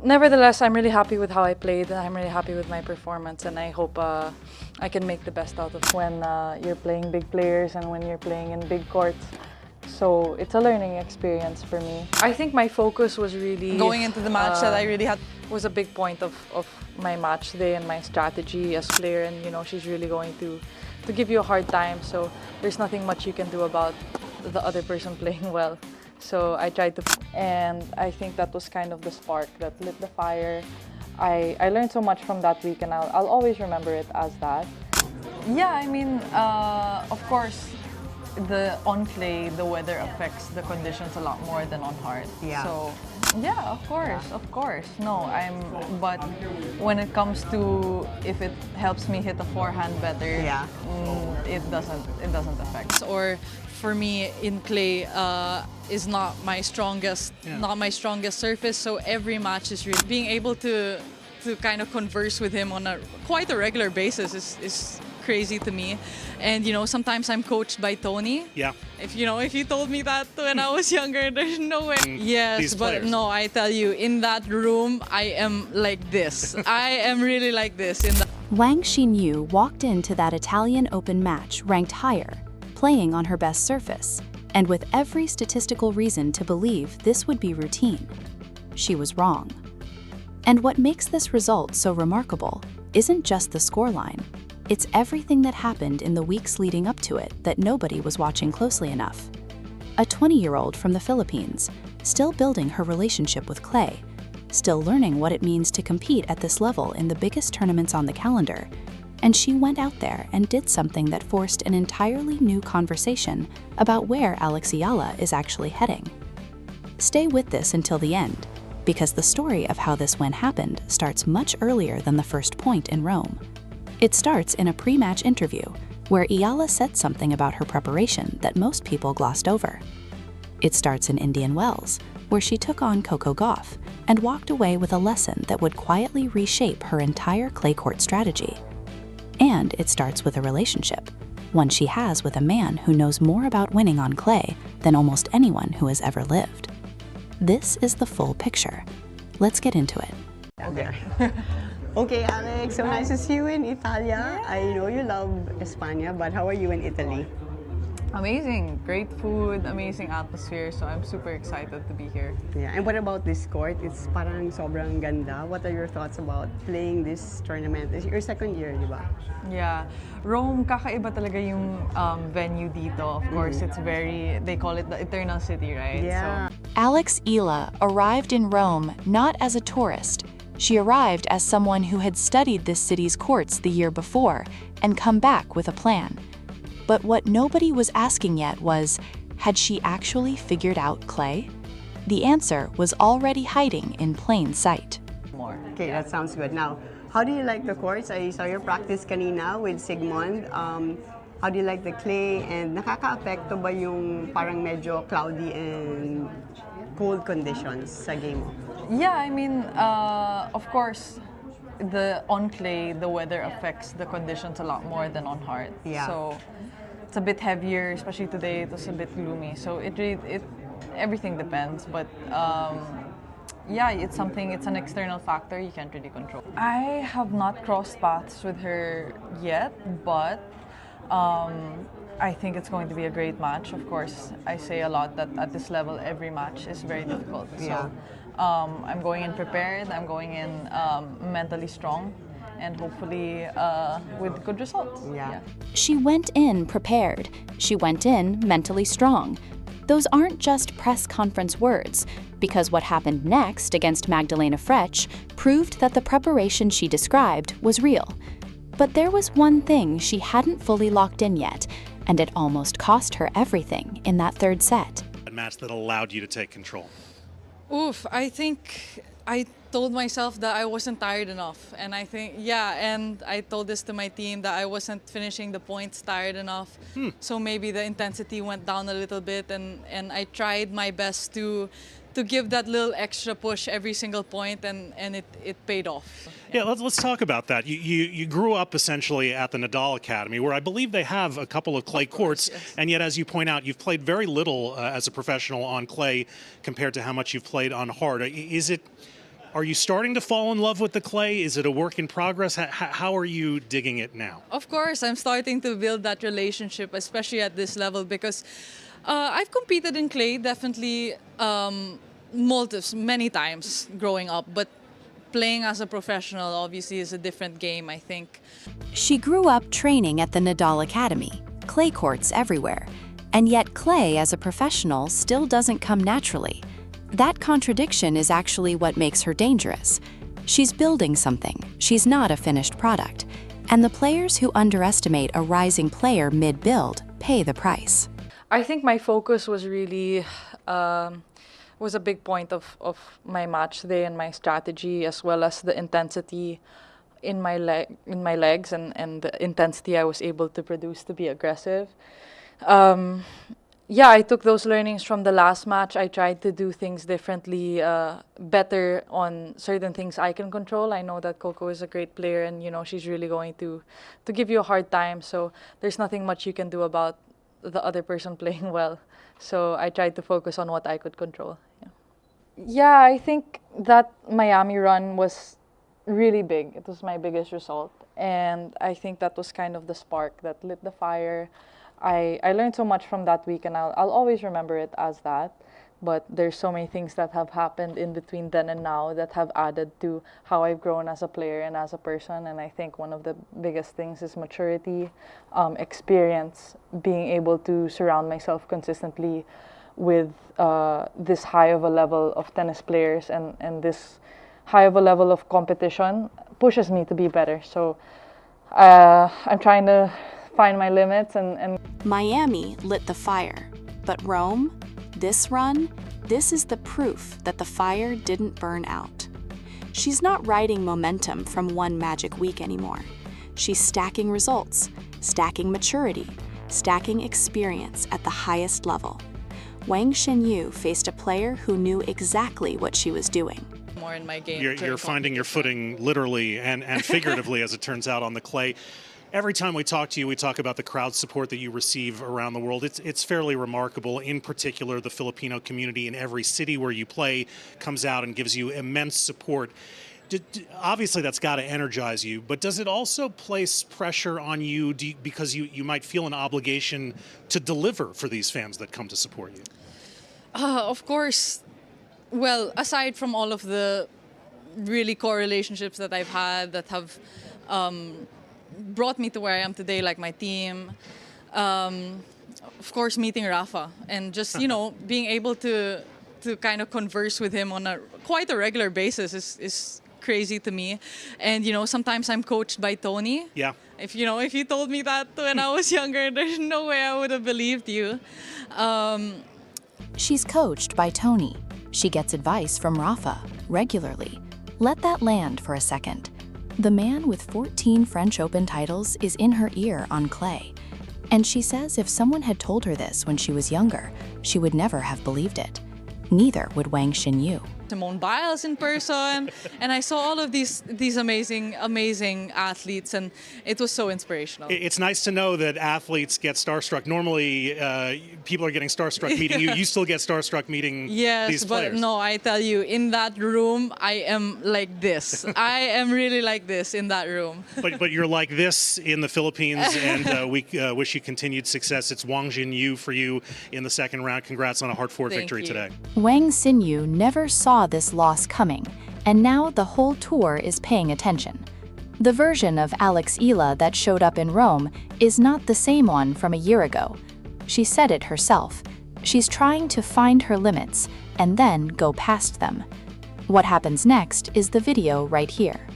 Nevertheless, I'm really happy with how I played. I'm really happy with my performance, and I hope I can make the best out of it when you're playing big players and when you're playing in big courts. So it's a learning experience for me. I think my focus was really going into the match that I really had was a big point of my match day and my strategy as a player. And she's really going to give you a hard time. So there's nothing much you can do about the other person playing well. So I tried to, and I think that was kind of the spark that lit the fire. I learned so much from that week, and I'll always remember it as that. Yeah, I mean, of course, on clay, the weather affects the conditions a lot more than on hard. Yeah. So, yeah, of course. No, but when it comes to if it helps me hit a forehand better, yeah. It doesn't affect. Or for me, in clay, is not my strongest surface. So every match is really being able to kind of converse with him on quite a regular basis is crazy to me. And sometimes I'm coached by Tony. Yeah. If you told me that when I was younger, there's no way. Yes, but players. no, I tell you, in that room, I am like this. I am really like this. Wang Xinyu walked into that Italian Open match ranked higher, playing on her best surface, and with every statistical reason to believe this would be routine. She was wrong. And what makes this result so remarkable isn't just the scoreline. It's everything that happened in the weeks leading up to it that nobody was watching closely enough. A 20-year-old from the Philippines, still building her relationship with clay, still learning what it means to compete at this level in the biggest tournaments on the calendar, and she went out there and did something that forced an entirely new conversation about where Alex Eala is actually heading. Stay with this until the end, because the story of how this win happened starts much earlier than the first point in Rome. It starts in a pre-match interview, where Eala said something about her preparation that most people glossed over. It starts in Indian Wells, where she took on Coco Gauff and walked away with a lesson that would quietly reshape her entire clay court strategy. And it starts with a relationship, one she has with a man who knows more about winning on clay than almost anyone who has ever lived. This is the full picture. Let's get into it. Okay. Okay, Alex, so nice to see you in Italia. Yeah. I know you love España, but how are you in Italy? Amazing, great food, amazing atmosphere. So I'm super excited to be here. Yeah, and what about this court? It's parang sobrang ganda. What are your thoughts about playing this tournament? It's your second year, di ba? Yeah, Rome, kakaiba talaga yung venue dito. Of course, it's they call it the Eternal City, right? Yeah. So, Alex Eala arrived in Rome not as a tourist. She arrived as someone who had studied this city's courts the year before and come back with a plan. But what nobody was asking yet was, had she actually figured out clay? The answer was already hiding in plain sight. more. Okay, that sounds good. Now, how do you like the courts? I saw your practice kanina with Sigmund. How do you like the clay? And nakaka-apekto ba yung parang medyo cloudy and cold conditions sa game mo? Yeah, I mean, of course, on clay, the weather affects the conditions a lot more than on hard. Yeah. So it's a bit heavier, especially today. It was a bit gloomy. So everything depends. But yeah, it's an external factor you can't really control. I have not crossed paths with her yet, but I think it's going to be a great match. Of course, I say a lot that at this level, every match is very difficult. Yeah. So I'm going in prepared, I'm going in mentally strong, and hopefully with good results. Yeah. She went in prepared. She went in mentally strong. Those aren't just press conference words, because what happened next against Magdalena Frech proved that the preparation she described was real. But there was one thing she hadn't fully locked in yet, and it almost cost her everything in that third set. A match that allowed you to take control. Oof, I think I told myself that I wasn't tired enough. And I think, and I told this to my team that I wasn't finishing the points tired enough. So maybe the intensity went down a little bit, and I tried my best to give that little extra push every single point, and it paid off. Yeah, let's talk about that. You grew up essentially at the Nadal Academy, where I believe they have a couple of clay courts, yes. And yet, as you point out, you've played very little as a professional on clay compared to how much you've played on hard. Is it Are you starting to fall in love with the clay? Is it a work in progress? How are you digging it now? Of course, I'm starting to build that relationship, especially at this level, because I've competed in clay definitely many times growing up, but playing as a professional obviously is a different game, I think. She grew up training at the Nadal Academy, clay courts everywhere, and yet clay as a professional still doesn't come naturally. That contradiction is actually what makes her dangerous. She's building something, she's not a finished product, and the players who underestimate a rising player mid-build pay the price. I think my focus was really was a big point of my match today, and my strategy, as well as the intensity in my legs and the intensity I was able to produce to be aggressive. Yeah, I took those learnings from the last match. I tried to do things differently, better on certain things I can control. I know that Coco is a great player, and she's really going to give you a hard time. So there's nothing much you can do about the other person playing well. So I tried to focus on what I could control. Yeah, I think that Miami run was really big. It was my biggest result, and I think that was kind of the spark that lit the fire. I learned so much from that week, and I'll always remember it as that. But there's so many things that have happened in between then and now that have added to how I've grown as a player and as a person. And I think one of the biggest things is maturity, experience, being able to surround myself consistently with this high of a level of tennis players, and this high of a level of competition pushes me to be better. So I'm trying to find my limits and Miami lit the fire, but Rome, this run, this is the proof that the fire didn't burn out. She's not riding momentum from one magic week anymore. She's stacking results, stacking maturity, stacking experience at the highest level. Wang Xinyu faced a player who knew exactly what she was doing. More in my game. You're finding your footing literally and figuratively, as it turns out, on the clay. Every time we talk to you, we talk about the crowd support that you receive around the world. It's fairly remarkable. In particular, the Filipino community in every city where you play comes out and gives you immense support. Obviously, that's got to energize you, but does it also place pressure on you because you might feel an obligation to deliver for these fans that come to support you? Of course. Well, aside from all of the really core relationships that I've had that have brought me to where I am today, like my team, of course meeting Rafa, and just being able to kind of converse with him on quite a regular basis is crazy to me. And sometimes I'm coached by Tony. Yeah. If you told me that when I was younger, there's no way I would have believed you. She's coached by Tony. She gets advice from Rafa regularly. Let that land for a second. The man with 14 French Open titles is in her ear on clay. And she says if someone had told her this when she was younger, she would never have believed it. Neither would Wang Xinyu. Simone Biles in person, and I saw all of these amazing athletes, and it was so inspirational. It's nice to know that athletes get starstruck. Normally, people are getting starstruck meeting you. You still get starstruck meeting these players. Yes, but no, I tell you, in that room, I am like this. I am really like this in that room. But you're like this in the Philippines, and we wish you continued success. It's Wang Xinyu for you in the second round. Congrats on a hard-fought victory today. Wang Xinyu never saw this loss coming, and now the whole tour is paying attention. The version of Alex Eala that showed up in Rome is not the same one from a year ago. She said it herself. She's trying to find her limits and then go past them. What happens next is the video right here.